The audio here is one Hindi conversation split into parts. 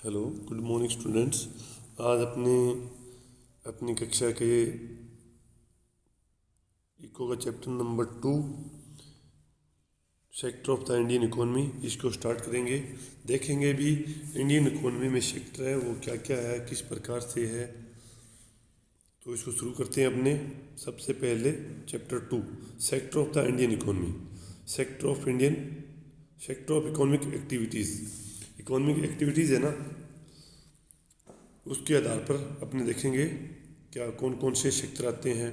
Hello, good morning students. आज अपनी कक्षा के इको का chapter number 2 sector of the Indian economy इसको स्टार्ट करेंगे। देखेंगे भी इंडियन इकोनॉमी में सेक्टर है वो क्या क्या है, किस प्रकार से है। तो इसको शुरू करते हैं अपने सबसे पहले chapter 2 sector of the Indian economy. Sector of economic activities. Economic activities है ना, उसके आधार पर अपने देखेंगे क्या कौन कौन से सेक्टर आते हैं।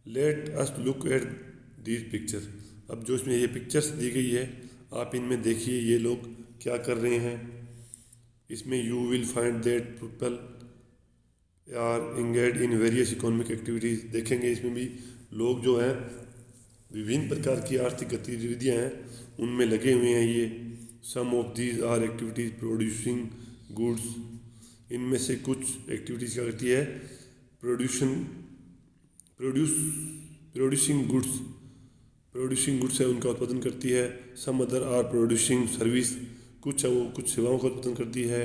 Let us look at these picture. अब जो इसमें ये पिक्चर्स दी गई है आप इनमें देखिए ये लोग क्या कर रहे हैं। इसमें you will find that people are engage in various economic activities. देखेंगे इसमें भी लोग जो हैं विभिन्न प्रकार की आर्थिक गतिविधियां हैं उनमें लगे हुए हैं। ये some of these are activities producing goods. इनमें से कुछ एक्टिविटीज़ क्या करती है, प्रोड्यूसिंग गुड्स है उनका उत्पादन करती है। Some other are producing service, कुछ है वो कुछ सेवाओं का उत्पादन करती है।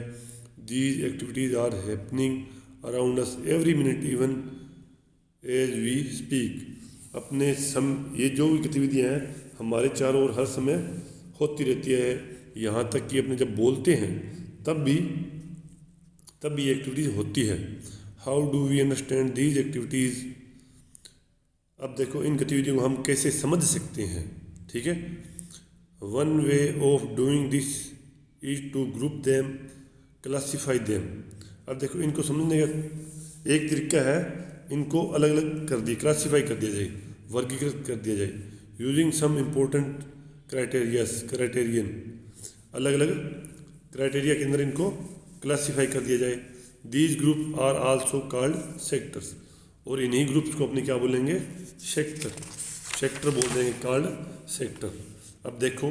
These activities are happening around us every minute even as we speak. ये जो भी गतिविधियाँ हैं हमारे चारों ओर हर समय होती रहती है। यहाँ तक कि अपने जब बोलते हैं तब भी एक्टिविटीज़ होती है। How do we understand these activities. अब देखो इन गतिविधियों को हम कैसे समझ सकते हैं, ठीक है। One way of doing this is to group them, classify them. अब देखो इनको समझने का एक तरीका है, इनको अलग अलग कर दिया, क्लासीफाई कर दिया जाए, वर्गीकृत कर दिया जाए। यूजिंग सम इम्पोर्टेंट क्राइटेरियन, अलग अलग क्राइटेरिया के अंदर इनको क्लासीफाई कर दिया जाए। These group are also called sectors. और इन्हीं ग्रुप्स को अपने क्या बोलेंगे, सेक्टर बोल देंगे, कॉल्ड सेक्टर। अब देखो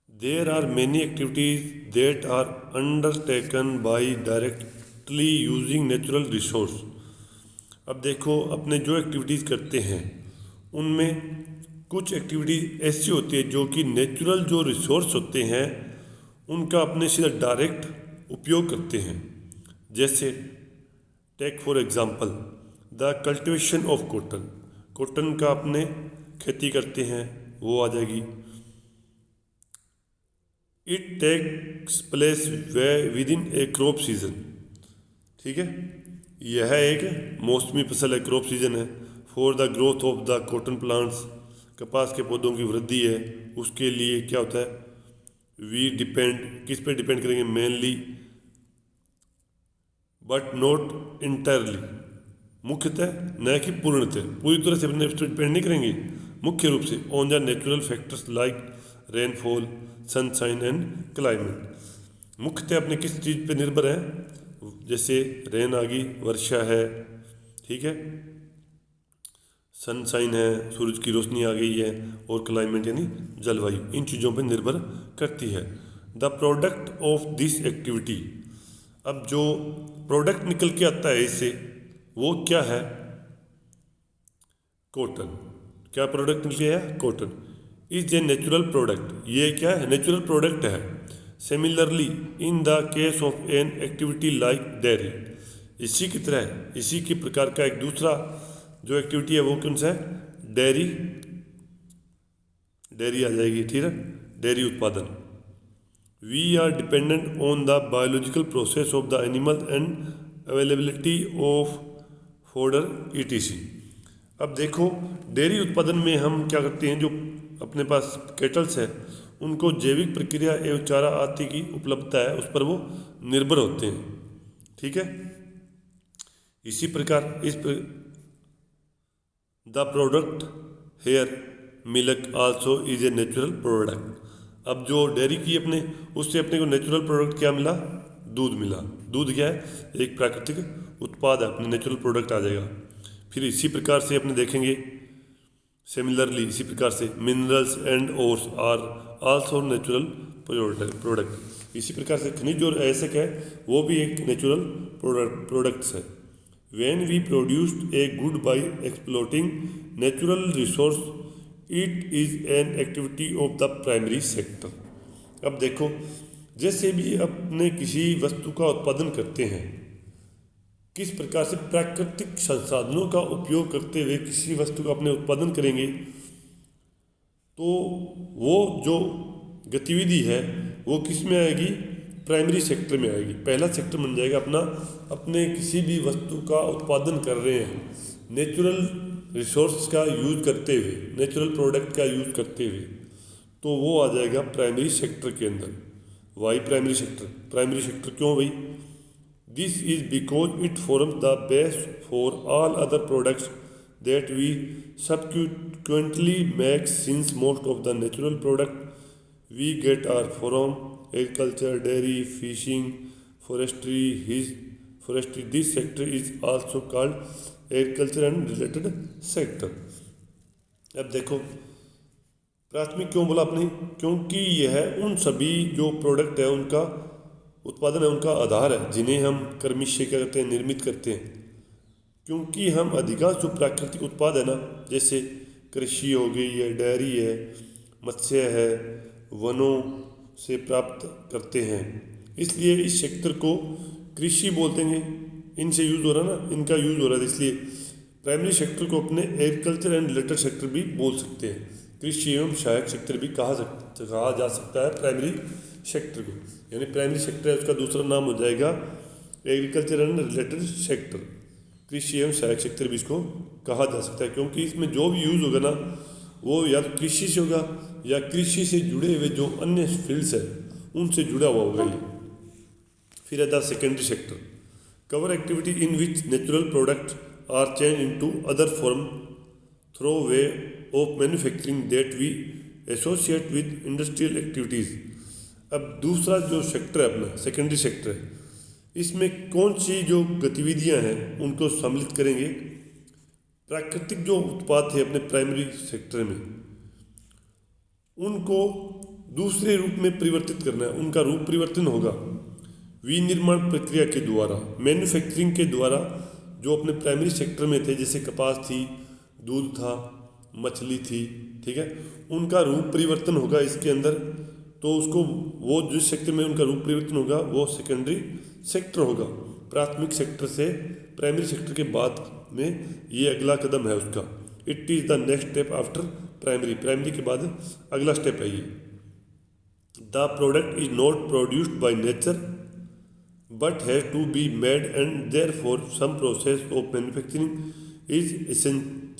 there are many activities that are undertaken by directly using natural resource. अब देखो अपने जो एक्टिविटीज़ करते हैं उनमें कुछ एक्टिविटीज़ ऐसी होती है जो कि नेचुरल जो रिसोर्स होते हैं उनका अपने सीधा डायरेक्ट उपयोग करते हैं। जैसे take for example the cultivation of cotton का अपने खेती करते हैं वो आ जाएगी। It takes place within a crop season, ठीक है। यह एक मौसमी फसल है, क्रॉप सीजन है। For the growth of the cotton plants, कपास के पौधों की वृद्धि है उसके लिए क्या होता है, वी डिपेंड, किस पे डिपेंड करेंगे, मेनली बट नॉट इंटायरली, मुख्यतः न कि पूर्णतः, पूरी तरह से अपने इस पर डिपेंड नहीं करेंगे, मुख्य रूप से on the natural factors like rainfall, sunshine and climate. मुख्यतः अपने किस चीज़ पे निर्भर है, जैसे रेन आ गई, वर्षा है, ठीक है, सनशाइन है, सूरज की रोशनी आ गई है, और क्लाइमेट यानी जलवायु, इन चीज़ों पर निर्भर करती है। The product of this activity. अब जो प्रोडक्ट निकल के आता है इससे वो क्या है, कॉटन। क्या प्रोडक्ट निकल के आया, cotton is a natural product. ये क्या है, नेचुरल प्रोडक्ट है। Similarly in the case of an activity like dairy, इसी की तरह, इसी के प्रकार का एक दूसरा जो एक्टिविटी है वो कौन सा है, डेयरी आ जाएगी, ठीक है, डेयरी उत्पादन। We are dependent on the biological process of the animal and availability of fodder etc. अब देखो डेयरी उत्पादन में हम क्या करते हैं, जो अपने पास कैटल्स है उनको जैविक प्रक्रिया एवं चारा आदि की उपलब्धता है उस पर वो निर्भर होते हैं, ठीक है। इसी प्रकार the product here milk also is a natural product. अब जो डेयरी की अपने उससे अपने को नेचुरल प्रोडक्ट क्या मिला, दूध मिला। दूध क्या है, एक प्राकृतिक उत्पाद है, अपने नेचुरल प्रोडक्ट आ जाएगा। फिर इसी प्रकार से अपने देखेंगे, सिमिलरली इसी प्रकार से minerals and ores are also natural product. इसी प्रकार से खनिज और ऐसे है वो भी एक नेचुरल प्रोडक्ट्स है। When we produce a good by exploiting natural resource, it is an activity of the primary sector. अब देखो, जैसे भी अपने किसी वस्तु का उत्पादन करते हैं, किस प्रकार से प्राकृतिक संसाधनों का उपयोग करते हुए किसी वस्तु का अपने उत्पादन करेंगे, तो वो जो गतिविधि है वो किस में आएगी? प्राइमरी सेक्टर में आएगी। पहला सेक्टर बन जाएगा अपना, अपने किसी भी वस्तु का उत्पादन कर रहे हैं नेचुरल रिसोर्स का यूज करते हुए, नेचुरल प्रोडक्ट का यूज करते हुए, तो वो आ जाएगा प्राइमरी सेक्टर के अंदर। Why primary sector? Primary sector क्यों भाई? This is because it forms the base for all other products that we subsequently make, since most of the natural product we get are from agriculture, dairy, fishing, forestry. This sector is also called agriculture and related sector. अब देखो, प्राथमिक क्यों बोला आपने? क्योंकि यह उन सभी जो प्रोडक्ट है उनका उत्पादन है, उनका आधार है, जिन्हें हम कर्मश क्या करते हैं? निर्मित करते हैं। क्योंकि हम अधिकांश जो प्राकृतिक उत्पाद है ना, जैसे कृषि हो गई है, डेयरी है, मत्स्य है, वनों से प्राप्त करते हैं, इसलिए इस सेक्टर को कृषि बोलते हैं। इनसे यूज़ हो रहा है ना, इनका यूज़ हो रहा है, इसलिए प्राइमरी सेक्टर को अपने एग्रीकल्चर एंड रिलेटेड सेक्टर भी बोल सकते हैं। कृषि एवं सहायक सेक्टर भी कहा जा सकता है प्राइमरी सेक्टर को। यानी प्राइमरी सेक्टर है, उसका दूसरा नाम हो जाएगा एग्रीकल्चर एंड रिलेटेड सेक्टर। कृषि एवं सहायक सेक्टर भी इसको कहा जा सकता है, क्योंकि इसमें जो भी यूज़ होगा ना, वो या तो कृषि से होगा या कृषि से जुड़े हुए जो अन्य फील्ड्स है उनसे जुड़ा हुआ होगा ये। फिर है the secondary sector, cover activity in which natural product are change into other form through way of manufacturing that we associate with industrial activities. अब दूसरा जो सेक्टर है अपना सेकेंडरी सेक्टर है, इसमें कौन सी जो गतिविधियां हैं उनको सम्मिलित करेंगे? प्राकृतिक जो उत्पाद थे अपने प्राइमरी सेक्टर में, उनको दूसरे रूप में परिवर्तित करना है। उनका रूप परिवर्तन होगा विनिर्माण प्रक्रिया के द्वारा, मैन्युफैक्चरिंग के द्वारा। जो अपने प्राइमरी सेक्टर में थे, जैसे कपास थी, दूध था, मछली थी, ठीक है, उनका रूप परिवर्तन होगा इसके अंदर। तो उसको वो जिस सेक्टर में उनका रूप परिवर्तन होगा वो सेकेंडरी सेक्टर होगा। प्राथमिक सेक्टर से प्राइमरी सेक्टर के बाद में ये अगला कदम है उसका। It is the next step after primary. Primary के बाद अगला स्टेप है ये। The product is not produced by nature but has to be made and therefore some process of manufacturing is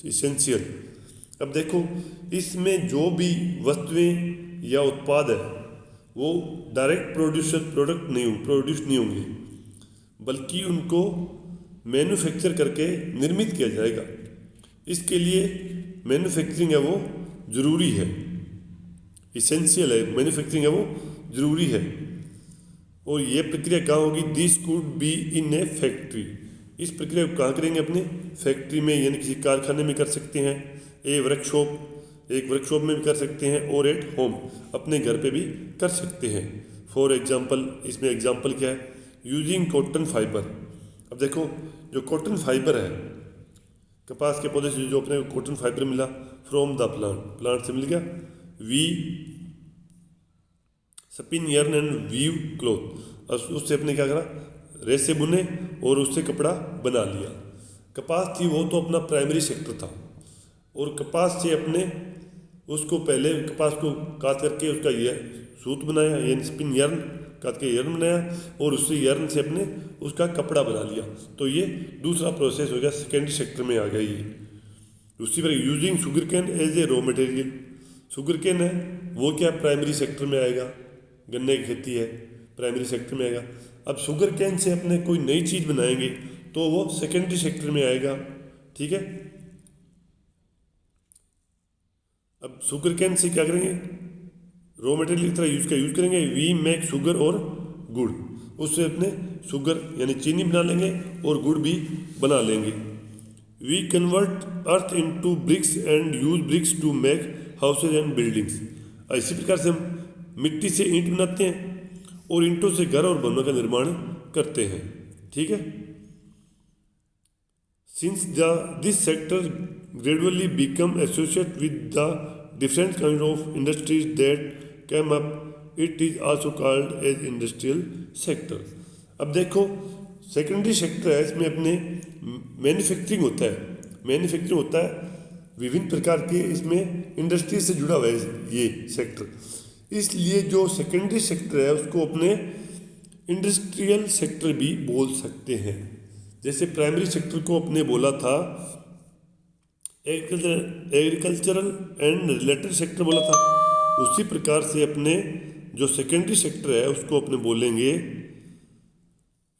essential. अब देखो, इसमें जो भी वस्तुएं या उत्पाद है वो डायरेक्ट प्रोडक्ट प्रोड्यूस नहीं होंगे, बल्कि उनको मैन्युफैक्चर करके निर्मित किया जाएगा। इसके लिए मैन्युफैक्चरिंग है वो ज़रूरी है, इसेंशियल है, मैन्युफैक्चरिंग है वो ज़रूरी है। और ये प्रक्रिया कहाँ होगी? This could be in A factory. इस प्रक्रिया को कहाँ करेंगे? अपने फैक्ट्री में, यानी किसी कारखाने में कर सकते हैं, एक वर्कशॉप में भी कर सकते हैं, और एट होम अपने घर पे भी कर सकते हैं। फॉर एग्जांपल, इसमें एग्जांपल क्या है? Using cotton fibre. अब देखो, जो कॉटन फाइबर है, कपास के पौधे से जो अपने कॉटन फाइबर मिला फ्रॉम द प्लांट से मिल गया। We spin yarn and weave cloth, और उससे अपने क्या करा? रेसे बुने और उससे कपड़ा बना लिया। कपास थी वो तो अपना प्राइमरी सेक्टर था, और कपास से अपने उसको पहले कपास को काट करके उसका ये सूत बनाया, यानी स्पिन yarn काट के yarn बनाया, और उससे yarn से अपने उसका कपड़ा बना लिया। तो ये दूसरा प्रोसेस हो गया, सेकेंडरी सेक्टर में आ गया ये। दूसरी बार using sugar cane as a raw material. Sugar cane है वो क्या प्राइमरी सेक्टर में आएगा, गन्ने की खेती है, प्राइमरी सेक्टर में आएगा। अब शुगर कैन से अपने कोई नई चीज़ बनाएंगे तो वो सेकेंडरी सेक्टर में आएगा, ठीक है। अब शुगर कैन से क्या करेंगे? रॉ मटेरियल की तरह यूज करेंगे। वी मेक शुगर और गुड़, उससे अपने शुगर यानी चीनी बना लेंगे और गुड़ भी बना लेंगे। We convert earth into bricks and use bricks to make houses and buildings. इसी प्रकार से हम मिट्टी से ईंट बनाते हैं और ईंटों से घर और भवनों का निर्माण करते हैं, ठीक है। Since this sector gradually become associated with the different kind of industries that came up, it is also called as industrial sector. अब देखो सेकेंडरी सेक्टर है, इसमें अपने मैन्युफैक्चरिंग होता है विभिन्न प्रकार के, इसमें इंडस्ट्री से जुड़ा हुआ है ये सेक्टर, इसलिए जो सेकेंडरी सेक्टर है उसको अपने इंडस्ट्रियल सेक्टर भी बोल सकते हैं। जैसे प्राइमरी सेक्टर को अपने बोला था एग्रीकल्चरल एंड रिलेटेड सेक्टर बोला था, उसी प्रकार से अपने जो सेकेंडरी सेक्टर है उसको अपने बोलेंगे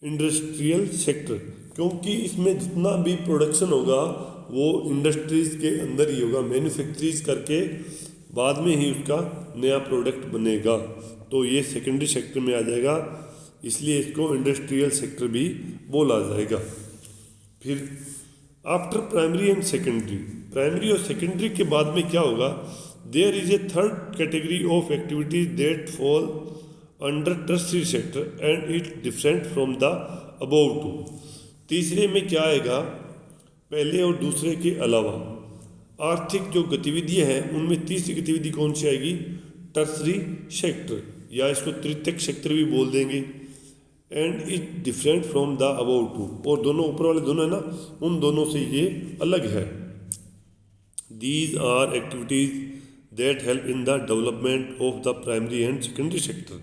इंडस्ट्रियल सेक्टर, क्योंकि इसमें जितना भी प्रोडक्शन होगा वो इंडस्ट्रीज के अंदर ही होगा, मैन्युफैक्चरिंग करके बाद में ही उसका नया प्रोडक्ट बनेगा, तो ये सेकेंडरी सेक्टर में आ जाएगा, इसलिए इसको इंडस्ट्रियल सेक्टर भी बोला जाएगा। फिर after primary and secondary, primary और सेकेंडरी के बाद में क्या होगा, there is a third category of activities that fall under tertiary sector and it different from the above two. तीसरे में क्या आएगा, पहले और दूसरे के अलावा आर्थिक जो गतिविधियां हैं उनमें तीसरी गतिविधि कौन सी आएगी, टर्शियरी सेक्टर, या इसको तृतीयक सेक्टर भी बोल देंगे। And it different from the above two, और दोनों ऊपर वाले दोनों है ना, उन दोनों से ये अलग है। These are activities that help in the development of the primary and secondary sector.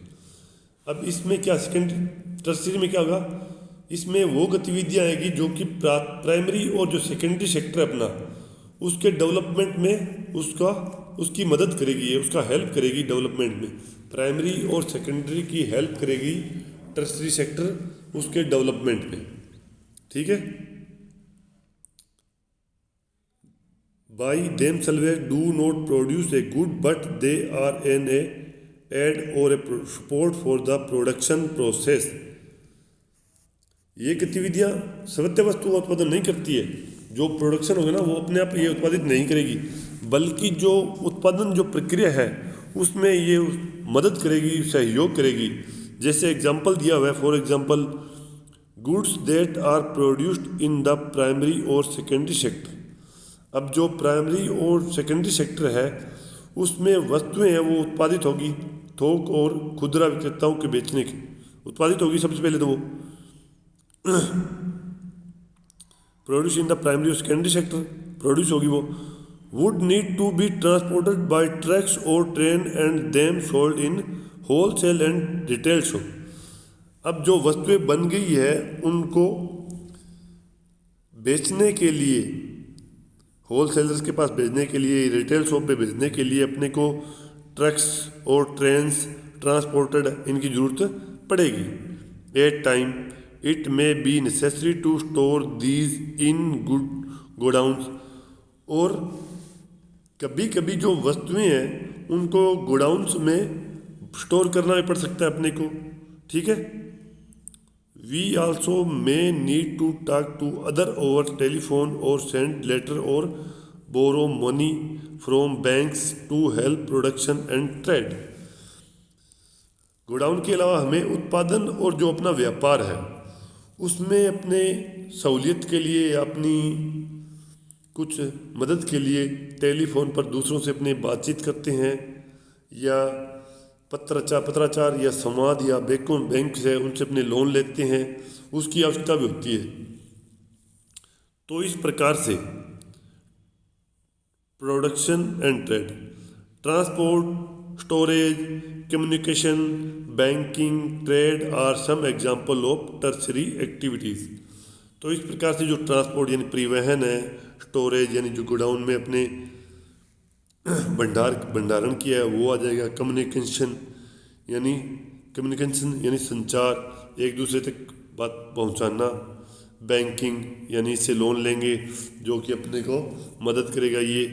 अब इसमें क्या सेकेंडरी टर्शियरी में क्या होगा, इसमें वो गतिविधियाँ आएगी जो कि प्राइमरी और जो सेकेंडरी सेक्टर अपना उसके डेवलपमेंट में उसकी मदद करेगी, उसका हेल्प करेगी डेवलपमेंट में, प्राइमरी और सेकेंडरी की हेल्प करेगी टर्शियरी सेक्टर उसके डेवलपमेंट में, ठीक है। By themselves do not produce a good but they are an aid और a support for the production process. ये गतिविधियाँ सत्य वस्तु का उत्पादन नहीं करती है, जो प्रोडक्शन होगा ना वो अपने आप ये उत्पादित नहीं करेगी, बल्कि जो उत्पादन जो प्रक्रिया है उसमें ये मदद करेगी, सहयोग करेगी। जैसे एग्जांपल दिया हुआ है, for example goods that are produced in the primary और सेकेंडरी सेक्टर। अब जो प्राइमरी और सेकेंडरी सेक्टर है उसमें वस्तुएं हैं वो उत्पादित होगी, थोक और खुदरा विक्रेताओं के बेचने की उत्पादित होगी। सबसे पहले तो वो प्रोड्यूस इन द प्राइमरी और सेकेंडरी सेक्टर प्रोड्यूस होगी, वो would need to be transported by trucks और train and then sold in wholesale and retail shop. अब जो वस्तुएं बन गई है उनको बेचने के लिए, होलसेलर्स के पास भेजने के लिए, रिटेल शॉप पे भेजने के लिए अपने को ट्रक्स और ट्रेन्स ट्रांसपोर्टेड इनकी ज़रूरत पड़ेगी। At time it may be necessary to store these in good godowns, और कभी कभी जो वस्तुएं हैं उनको गोडाउंस में स्टोर करना भी पड़ सकता है अपने को, ठीक है। We also may need to talk to other over telephone और सेंड लेटर और borrow money from banks to help production and trade. Godown के अलावा हमें उत्पादन और जो अपना व्यापार है उसमें अपने सहूलियत के लिए या अपनी कुछ मदद के लिए टेलीफोन पर दूसरों से अपने बातचीत करते हैं, या पत्राचार या संवाद या बैंक से उनसे अपने लोन लेते हैं, उसकी आवश्यकता भी होती है। तो इस प्रकार से production and trade, transport, storage, communication, banking, trade are some example of tertiary activities. तो इस प्रकार से जो ट्रांसपोर्ट यानी परिवहन है, स्टोरेज यानी जो गोडाउन में अपने भंडारण किया है वो आ जाएगा, कम्युनिकेशन यानी संचार, एक दूसरे तक बात पहुंचाना, बैंकिंग यानी इससे लोन लेंगे जो कि अपने को मदद करेगा, ये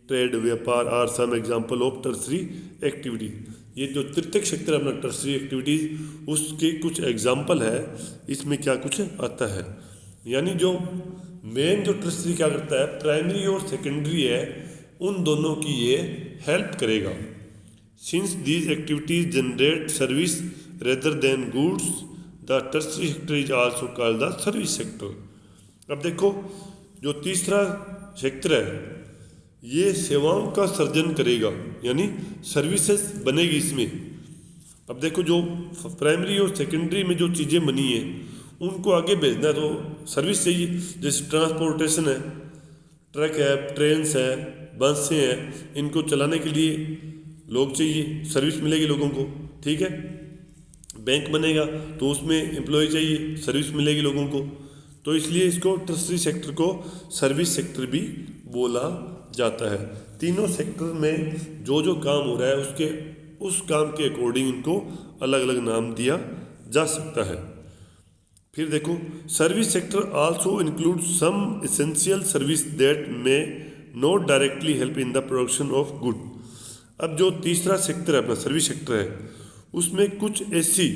ट्रेड व्यापार are some example of tertiary activity. ये जो तृतीयक सेक्टर है अपना टर्शियरी एक्टिविटीज़ उसके कुछ एग्जाम्पल है, इसमें क्या कुछ आता है, यानी जो मेन जो टर्शियरी क्या करता है, प्राइमरी और सेकेंडरी है, उन दोनों की ये हेल्प करेगा। Since these activities generate service rather than goods the tertiary sector is also called the service sector. अब देखो जो तीसरा सेक्टर है ये सेवाओं का सर्जन करेगा, यानी सर्विसेज बनेगी इसमें। अब देखो जो प्राइमरी और सेकेंडरी में जो चीज़ें बनी हैं उनको आगे भेजना है तो सर्विस चाहिए। जैसे ट्रांसपोर्टेशन है, ट्रक है, ट्रेन्स है, बसें हैं, इनको चलाने के लिए लोग चाहिए, सर्विस मिलेगी लोगों को, ठीक है। बैंक बनेगा तो उसमें एम्प्लॉय चाहिए, सर्विस मिलेगी लोगों को। तो इसलिए इसको टर्सरी सेक्टर को सर्विस सेक्टर भी बोला जाता है। तीनों सेक्टर में जो जो काम हो रहा है उस काम के अकॉर्डिंग इनको अलग अलग नाम दिया जा सकता है। फिर देखो, service sector also include some essential service that may not directly help in the production of good. अब जो तीसरा सेक्टर है अपना सर्विस सेक्टर है, उसमें कुछ ऐसी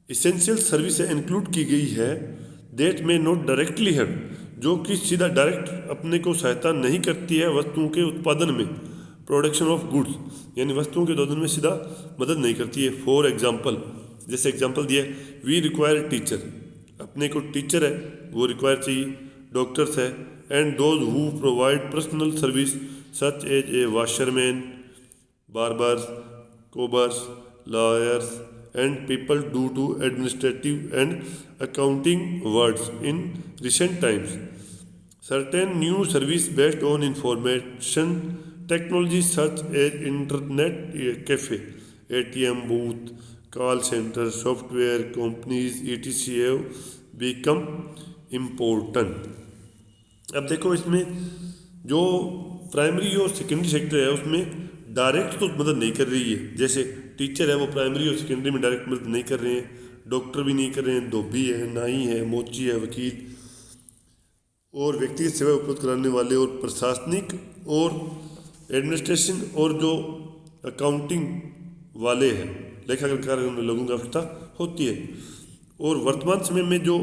एसेंशियल सर्विस इंक्लूड की गई है दैट में नॉट डायरेक्टली हेल्प, जो कि सीधा डायरेक्ट अपने को सहायता नहीं करती है वस्तुओं के उत्पादन में, प्रोडक्शन ऑफ गुड्स, यानी वस्तुओं के उत्पादन में सीधा मदद नहीं करती है। फॉर एग्जाम्पल, जैसे एग्जाम्पल दिया है, वी रिक्वायर टीचर, अपने को टीचर है वो रिक्वायर चाहिए, डॉक्टर्स है, and those who provide personal service such as a washerman, barbers, cobblers, lawyers and people due to administrative and accounting works in recent times. Certain new service based on information technology such as internet cafe, ATM booth, call center, software companies, etc. have become important. अब देखो इसमें जो प्राइमरी और सेकेंडरी सेक्टर है उसमें डायरेक्ट तो मदद नहीं कर रही है। जैसे टीचर है वो प्राइमरी और सेकेंडरी में डायरेक्ट मदद नहीं कर रहे हैं, डॉक्टर भी नहीं कर रहे हैं, धोबी है, नाई है, मोची है, वकील और व्यक्तिगत सेवा उपलब्ध कराने वाले और प्रशासनिक और एडमिनिस्ट्रेशन और जो अकाउंटिंग वाले हैं, लेखाकार कार्य में लोगों की आवश्यकता होती है। और वर्तमान समय में जो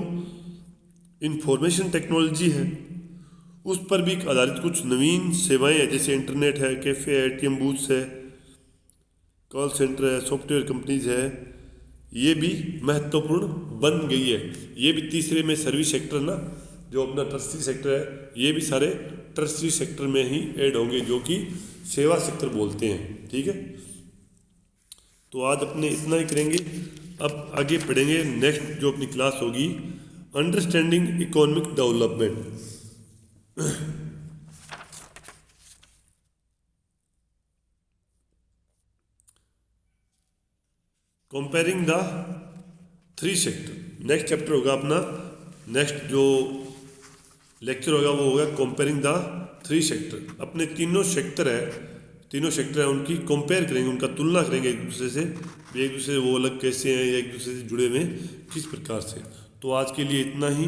इंफॉर्मेशन टेक्नोलॉजी है उस पर भी आधारित कुछ नवीन सेवाएं हैं, जैसे इंटरनेट है, कैफ़े है, ATM बूथ्स है, कॉल सेंटर है, सॉफ्टवेयर कंपनीज है, ये भी महत्वपूर्ण बन गई है। ये भी तीसरे में सर्विस सेक्टर ना, जो अपना टर्सरी सेक्टर है, ये भी सारे टर्सरी सेक्टर में ही ऐड होंगे, जो कि सेवा सेक्टर बोलते हैं, ठीक है। तो आज अपने इतना ही करेंगे, अब आगे पढ़ेंगे नेक्स्ट जो अपनी क्लास होगी, understanding economic development. Comparing the three sector, next chapter होगा अपना, नेक्स्ट जो लेक्चर होगा वो होगा कंपेयरिंग द थ्री सेक्टर। अपने तीनों सेक्टर है उनकी कंपेयर करेंगे, उनका तुलना करेंगे एक दूसरे से, एक दूसरे से वो अलग कैसे हैं या एक दूसरे से जुड़े हुए किस प्रकार से। तो आज के लिए इतना ही।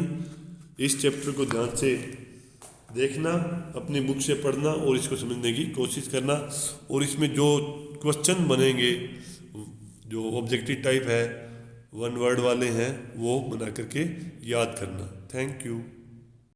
इस चैप्टर को ध्यान से देखना, अपनी बुक से पढ़ना और इसको समझने की कोशिश करना, और इसमें जो क्वेश्चन बनेंगे जो ऑब्जेक्टिव टाइप है, वन वर्ड वाले हैं, वो बना करके याद करना। Thank you.